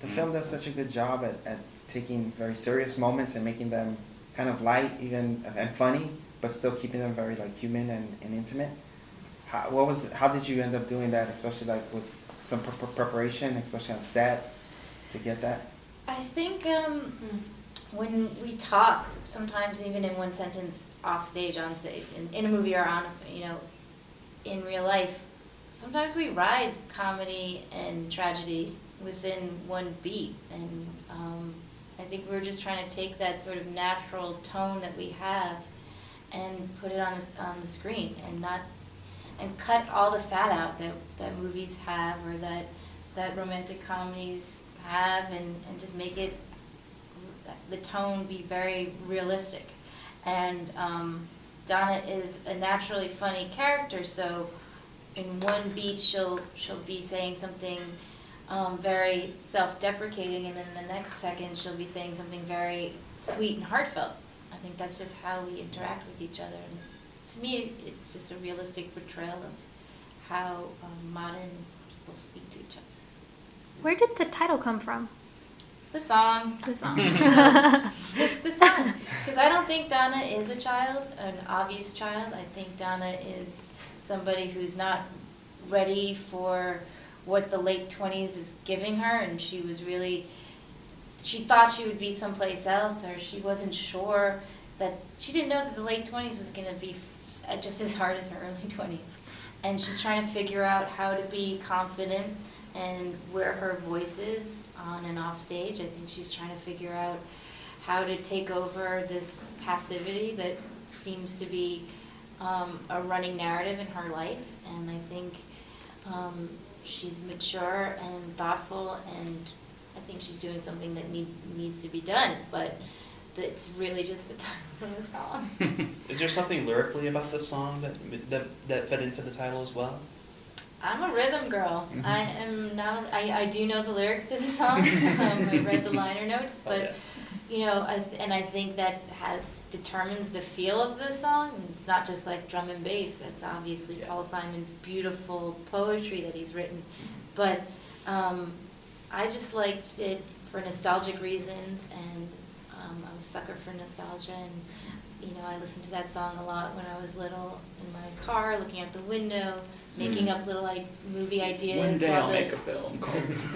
the film does such a good job at taking very serious moments and making them kind of light, even and funny, but still keeping them very like human and intimate. How did you end up doing that? Especially like with some preparation, especially on set, to get that. I think when we talk, sometimes even in one sentence, off stage, on stage, in a movie or on, in real life, sometimes we ride comedy and tragedy within one beat, and I think we're just trying to take that sort of natural tone that we have and put it on the screen, and cut all the fat out that movies have, or that romantic comedies have, and just make it, the tone be very realistic. And Donna is a naturally funny character, so in one beat she'll be saying something very self-deprecating, and then the next second she'll be saying something very sweet and heartfelt. I think that's just how we interact with each other. And to me, it's just a realistic portrayal of how modern people speak to each other. Where did the title come from? The song. The song. It's the song. Because I don't think Donna is a child, an obvious child. I think Donna is somebody who's not ready for what the late 20s is giving her, and she thought she would be someplace else, or she wasn't sure, that she didn't know that the late 20s was going to be just as hard as her early 20s. And she's trying to figure out how to be confident and where her voice is on and off stage. I think she's trying to figure out how to take over this passivity that seems to be a running narrative in her life. And I think she's mature and thoughtful, and I think she's doing something that needs to be done. But it's really just the title of the song. Is there something lyrically about the song that fed into the title as well? I'm a rhythm girl. Mm-hmm. I am not. I do know the lyrics to the song. I read the liner notes, but I think that determines the feel of the song. It's not just like drum and bass. It's obviously Paul Simon's beautiful poetry that he's written, but I just liked it for nostalgic reasons, and I'm a sucker for nostalgia, and I listened to that song a lot when I was little in my car, looking out the window, making up little movie ideas. One day I'll make a film.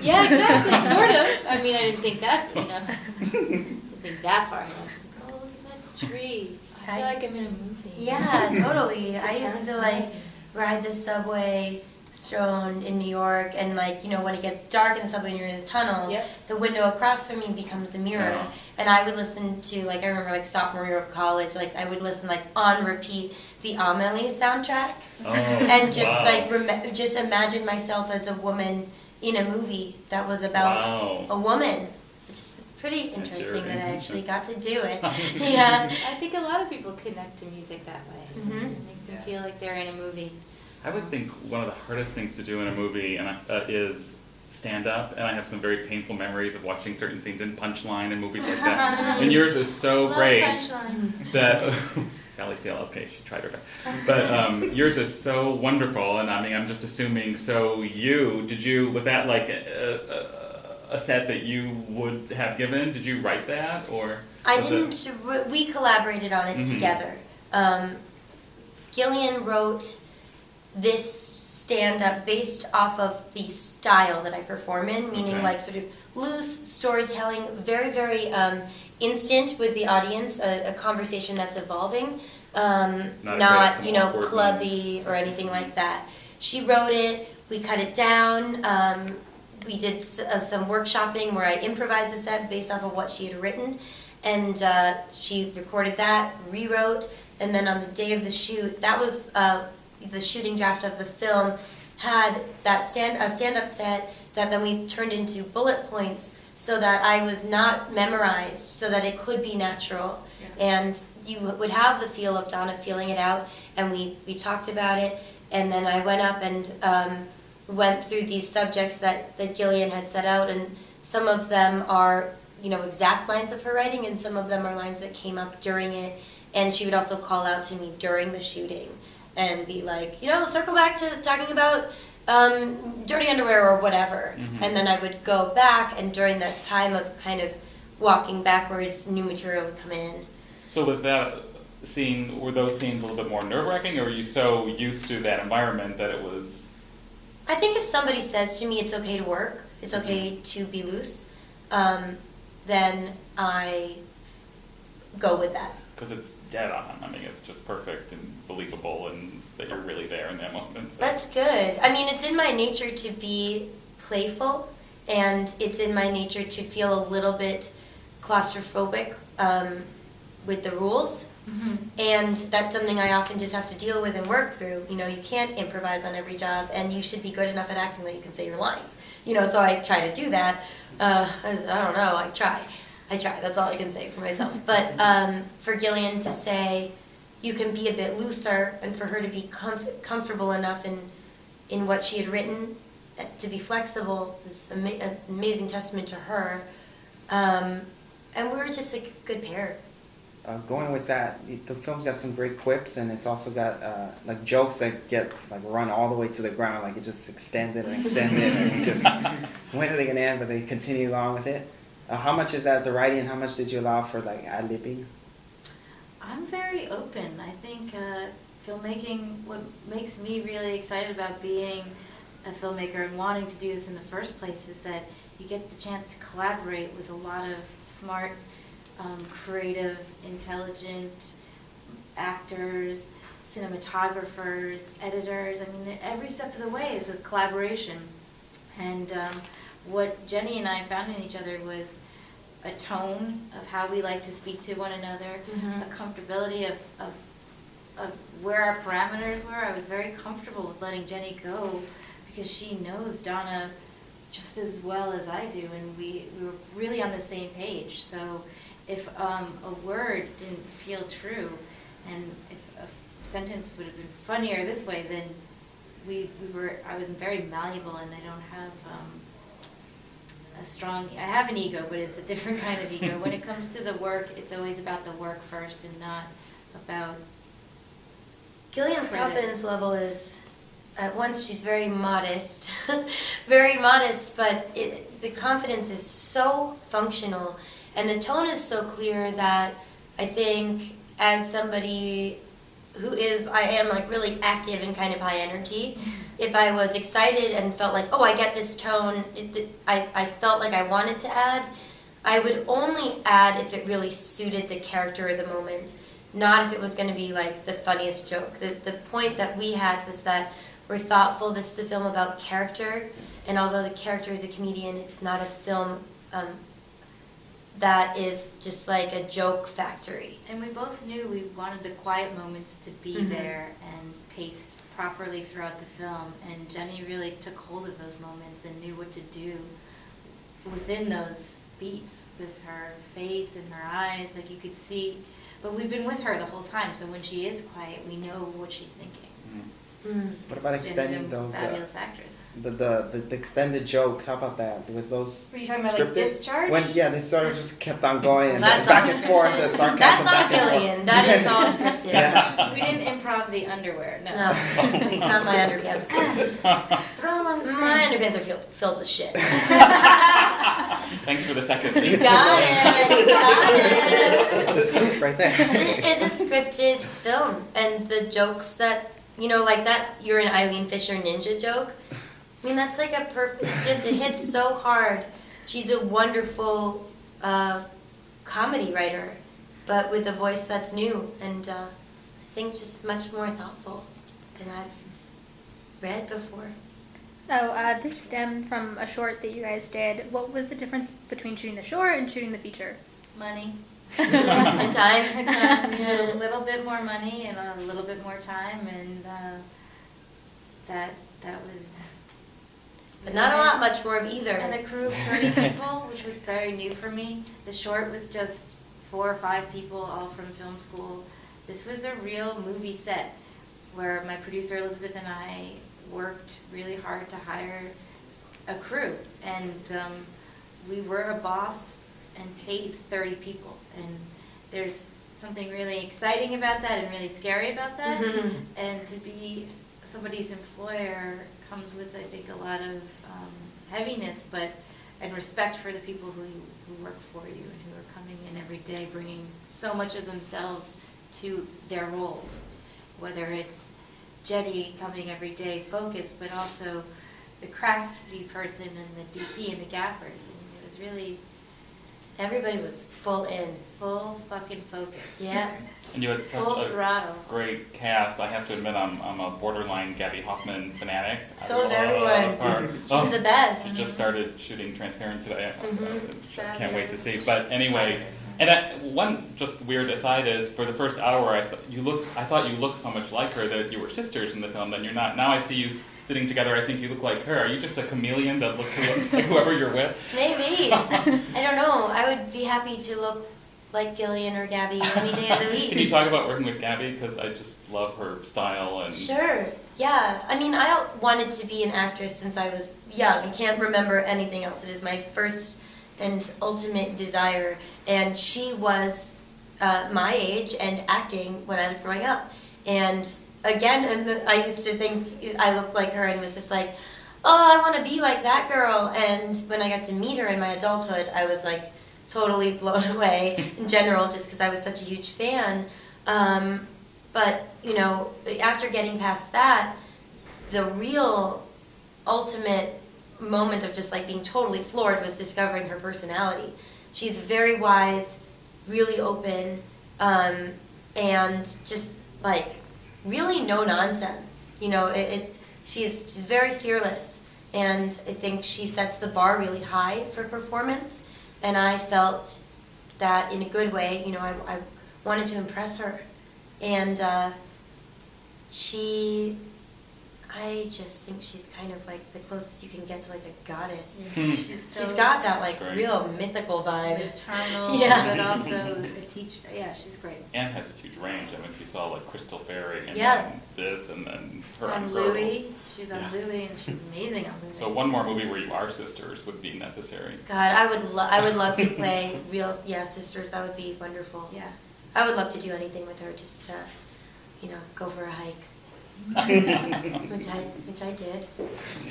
Yeah, exactly, sort of. I mean, I didn't think that, didn't think that far. I was just like, oh, look at that tree. I feel like I'm in a movie. Yeah, totally. I used to ride the subway stoned in New York, and when it gets dark in the subway and you're in the tunnels, the window across from me becomes a mirror. And I would listen to, I remember sophomore year of college, I would listen on repeat the Amélie soundtrack, and just just imagine myself as a woman in a movie that was about a woman, which is pretty interesting that I actually got to do it. Yeah, I think a lot of people connect to music that way. Mm-hmm. It makes them feel like they're in a movie. I would think one of the hardest things to do in a movie is stand up, and I have some very painful memories of watching certain scenes in Punchline and movies like that. And yours is so great that Sally Field, okay, she tried her best. But yours is so wonderful, and I'm just assuming. So was that a set that you would have given? Did you write that, or? I didn't. We collaborated on it together. Gillian wrote this stand-up based off of the style that I perform in, meaning sort of loose storytelling, very, very instant with the audience, a conversation that's evolving, not clubby or anything like that. She wrote it, we cut it down, we did some workshopping where I improvised the set based off of what she had written, and she recorded that, rewrote, and then on the day of the shoot, that was the shooting draft of the film, had that stand-up set that then we turned into bullet points so that I was not memorized, so that it could be natural. Yeah. And you would have the feel of Donna feeling it out, and we talked about it, and then I went up and went through these subjects that Gillian had set out, and some of them are exact lines of her writing, and some of them are lines that came up during it, and she would also call out to me during the shooting and be like, circle back to talking about dirty underwear or whatever. Mhm. And then I would go back, and during that time of kind of walking backwards, new material would come in. So was that scene, were those scenes a little bit more nerve-wracking, or were you so used to that environment that it was... I think if somebody says to me it's okay to work, it's okay to be loose, then I go with that. Because it's dead on. I mean, it's just perfect and believable, and that you're really there in that moment. So. That's good. I mean, it's in my nature to be playful, and it's in my nature to feel a little bit claustrophobic with the rules. Mm-hmm. And that's something I often just have to deal with and work through. You know, you can't improvise on every job, and you should be good enough at acting that you can say your lines. You know, so I try to do that. I don't know, I try. That's all I can say for myself. But for Gillian to say, you can be a bit looser, and for her to be comfortable enough in what she had written to be flexible was an amazing testament to her. And we were just a good pair. Going with that, the film's got some great quips, and it's also got like jokes that get like run all the way to the ground. Like it just extended and extended, and it just when are they gonna end? But they continue along with it. How much is that the writing, and how much did you allow for like ad-libbing? I'm very open. I think filmmaking, what makes me really excited about being a filmmaker and wanting to do this in the first place is that you get the chance to collaborate with a lot of smart, creative, intelligent actors, cinematographers, editors. I mean, every step of the way is with collaboration. And what Jenny and I found in each other was a tone of how we like to speak to one another, Mm-hmm. a comfortability of where our parameters were. I was very comfortable with letting Jenny go because she knows Donna just as well as I do, and we were really on the same page. So if a word didn't feel true, and if a sentence would have been funnier this way, then I was very malleable, and I don't have I have an ego, but it's a different kind of ego. When it comes to the work, it's always about the work first and not about Gillian's credit. confidence level is, at once she's very modest, very modest, but the confidence is so functional, and the tone is so clear that I think as somebody who I am like really active and kind of high energy, if I was excited and felt like, oh, I get this tone, I felt like I wanted to add, I would only add if it really suited the character of the moment, not if it was going to be like the funniest joke. The point that we had was that we're thoughtful. This is a film about character, and although the character is a comedian, it's not a film that is just like a joke factory. And we both knew we wanted the quiet moments to be Mhm. there and paced properly throughout the film. And Jenny really took hold of those moments and knew what to do within those beats with her face and her eyes. Like you could see, but we've been with her the whole time. So when she is quiet, we know what she's thinking. What about Jenny's extending a those fabulous actress. the extended jokes? How about that? Was those Were you talking about scripted? like discharge? They sort of just kept on going and That's back all and forth, the sarcasm That's not back and forth. Gillian. That is all scripted. Yeah. We didn't improv the underwear. No. No, it's not my underpants. Throw them on the screen. My underpants are filled with shit. Thanks for the second. You got it. You got it. It's a scoop right there. It is a scripted film, and the jokes that, you know, like that you're an Eileen Fisher ninja joke, I mean, that's like a perfect, it hits so hard. She's a wonderful comedy writer, but with a voice that's new, and I think just much more thoughtful than I've read before. So this stemmed from a short that you guys did. What was the difference between shooting the short and shooting the feature? Money. And time. And time, yeah, a little bit more money and a little bit more time, and that was. But not a lot, much more of either. And a crew of 30 people, which was very new for me. The short was just 4 or 5 people, all from film school. This was a real movie set where my producer Elizabeth and I worked really hard to hire a crew, and we were a boss and paid 30 people, and there's something really exciting about that and really scary about that. Mhm. And to be somebody's employer comes with, I think, a lot of heaviness, and respect for the people who work for you and who are coming in every day, bringing so much of themselves to their roles, whether it's Jenny coming every day focused, but also the crafty person and the DP and the gaffers. And it was really... Everybody was full in. Full fucking focus. Yeah. And you had such Full a throttle. great cast. I have to admit, I'm a borderline Gabby Hoffman fanatic. So is everyone. She's the best. I just started shooting Transparent today. I can't wait to see. Fabulous. But anyway, and one just weird aside is, for the first hour, I thought you looked so much like her that you were sisters in the film. Then you're not. Now I see you sitting together. I think you look like her. Are you just a chameleon that looks like whoever you're with? Maybe. I don't know. I would be happy to look like Gillian or Gabby any day of the week. Can you talk about working with Gabby? Because I just love her style and. Sure. Yeah. I mean, I wanted to be an actress since I was young. I can't remember anything else. It is my first and ultimate desire. And she was my age and acting when I was growing up. And again, I used to think I looked like her and was just like, oh, I want to be like that girl. And when I got to meet her in my adulthood, I was like totally blown away in general, just because I was such a huge fan. But, you know, after getting past that, the real ultimate moment of just like being totally floored was discovering her personality. She's very wise, really open, and just like really no nonsense. You know, she's very fearless, and I think she sets the bar really high for performance. And I felt that in a good way. You know, I wanted to impress her, and I just think she's kind of like the closest you can get to like a goddess. She's got that like real mythical vibe. Eternal, Yeah. but also a teacher. Yeah, she's great. Anne has a huge range. I mean, if you saw like Crystal Fairy and Yeah. then this and then her On on Louie, Girls. she was on Yeah. Louie, and she's amazing on Louie. So one more movie where you are sisters would be necessary. God, I would love to play real sisters. That would be wonderful. Yeah. I would love to do anything with her. Just go for a hike. which I did.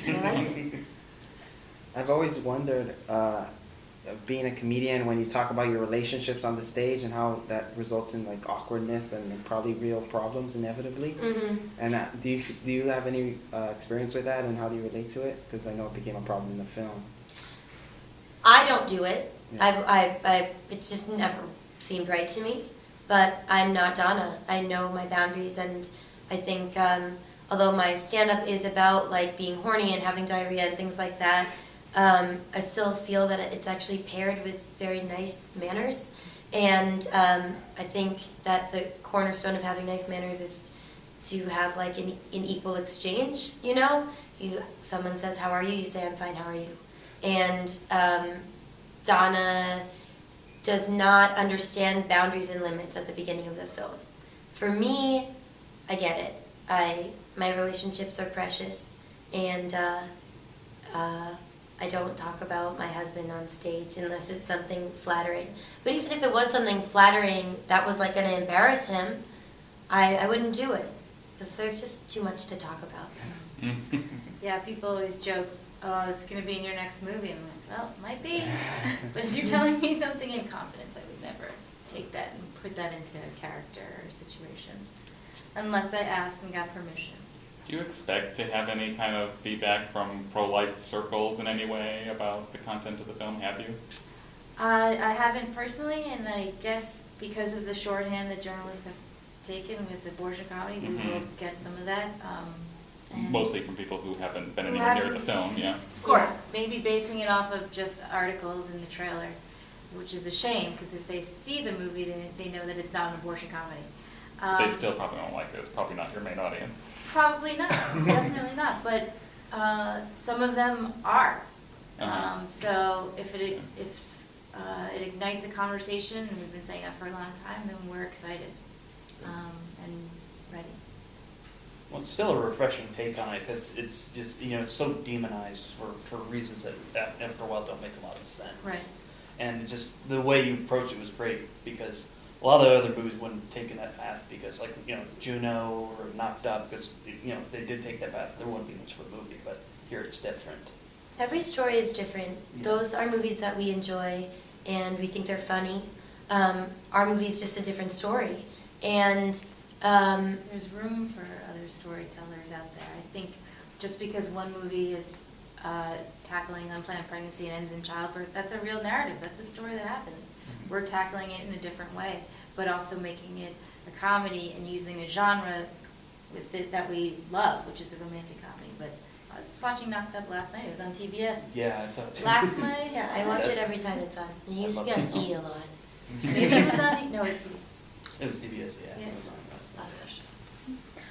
And I liked it. I've always wondered, being a comedian, when you talk about your relationships on the stage and how that results in like awkwardness and probably real problems inevitably. Mm-hmm. And do you have any experience with that, and how do you relate to it? Because I know it became a problem in the film. I don't do it. Yeah. It just never seemed right to me. But I'm not Donna. I know my boundaries, and I think although my stand-up is about like being horny and having diarrhea and things like that, I still feel that it's actually paired with very nice manners. And I think that the cornerstone of having nice manners is to have like an equal exchange. You know, someone says, "How are you?" You say, "I'm fine. How are you?" And Donna does not understand boundaries and limits at the beginning of the film. For me, I get it. My relationships are precious, and I don't talk about my husband on stage unless it's something flattering. But even if it was something flattering that was like going to embarrass him, I wouldn't do it, because there's just too much to talk about. Yeah, people always joke, "Oh, it's going to be in your next movie." I'm like, well, it might be. But if you're telling me something in confidence, I would never take that and put that into a character or a situation, unless I asked and got permission. Do you expect to have any kind of feedback from pro-life circles in any way about the content of the film? Have you? I haven't personally, and I guess because of the shorthand that journalists have taken with abortion comedy, we will get some of that. And Mostly from people who haven't been who anywhere near the haven't film, yeah. Of course, maybe basing it off of just articles in the trailer, which is a shame, because if they see the movie, they know that it's not an abortion comedy. They still probably don't like it. It's probably not your main audience. Probably not, definitely not. But some of them are. So if it ignites a conversation, and we've been saying that for a long time, then we're excited and ready. Well, it's still a refreshing take on it, because it's just, it's so demonized for reasons that after a while don't make a lot of sense. Right. And just the way you approach it was great, because a lot of the other movies wouldn't have taken that path because, like, you know, Juno or Knocked Up, because, you know, if they did take that path, there wouldn't be much of a movie, but here it's different. Every story is different. Yeah. Those are movies that we enjoy and we think they're funny. Our movie is just a different story. And There's room for other storytellers out there. I think just because one movie is tackling unplanned pregnancy and ends in childbirth, that's a real narrative. That's a story that happens. We're tackling it in a different way, but also making it a comedy and using a genre with it that we love, which is a romantic comedy. But I was just watching Knocked Up last night. It was on TBS. Yeah, I saw it. Laugh my yeah, I watch it every time it's on. It used to be on E a lot. Maybe it was on. No, it's TBS. It was TBS, yeah. Yeah. It was on.